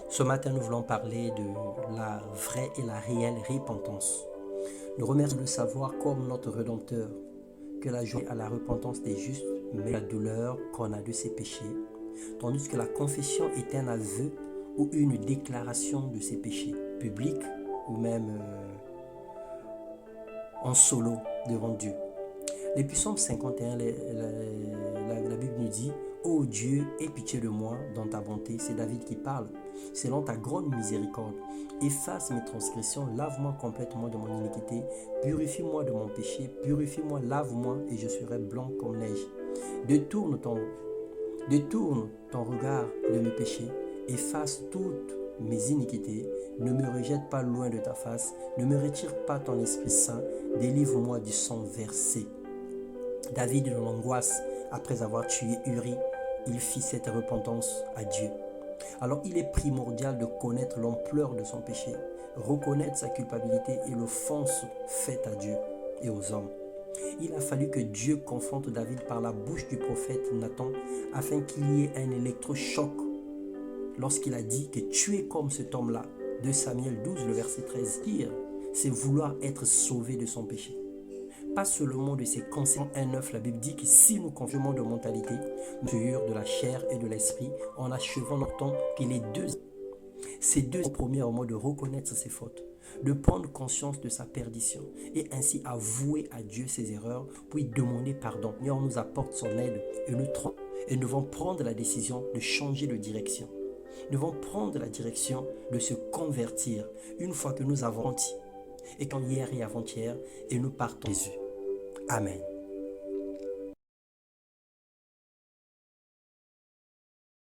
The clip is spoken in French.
Ce matin, nous voulons parler de la vraie et la réelle repentance. Nous remercions de savoir comme notre Rédempteur que la joie à la repentance des justes, mais la douleur qu'on a de ses péchés, tandis que la confession est un aveu ou une déclaration de ses péchés, publics ou même en solo devant Dieu. Depuis Psaume 51, la Bible nous dit « Ô Dieu, aie pitié de moi dans ta bonté ». C'est David qui parle. « Selon ta grande miséricorde, efface mes transgressions, lave-moi complètement de mon iniquité, purifie-moi de mon péché, purifie-moi, lave-moi et je serai blanc comme neige. Détourne ton regard de mes péchés, efface toutes mes iniquités, ne me rejette pas loin de ta face, ne me retire pas ton Esprit Saint, délivre-moi du sang versé. » David, dans l'angoisse, après avoir tué Uri, il fit cette repentance à Dieu. Alors il est primordial de connaître l'ampleur de son péché, reconnaître sa culpabilité et l'offense faite à Dieu et aux hommes. Il a fallu que Dieu confronte David par la bouche du prophète Nathan afin qu'il y ait un électrochoc lorsqu'il a dit que tuer comme cet homme-là, de Samuel 12, le verset 13, pire, c'est vouloir être sauvé de son péché. Pas seulement de ses conséquences. 1,9, la Bible dit que si nous confirmons de mentalité, de la chair et de l'esprit, en achevant notre temps que ces deux premiers au mot de reconnaître ses fautes, de prendre conscience de sa perdition et ainsi avouer à Dieu ses erreurs, puis demander pardon. Et on nous apporte son aide et nous devons prendre la décision de changer de direction. Nous devons prendre la direction de se convertir une fois que nous avons menti. Et quand hier et avant-hier, et nous partons Jésus. Amen.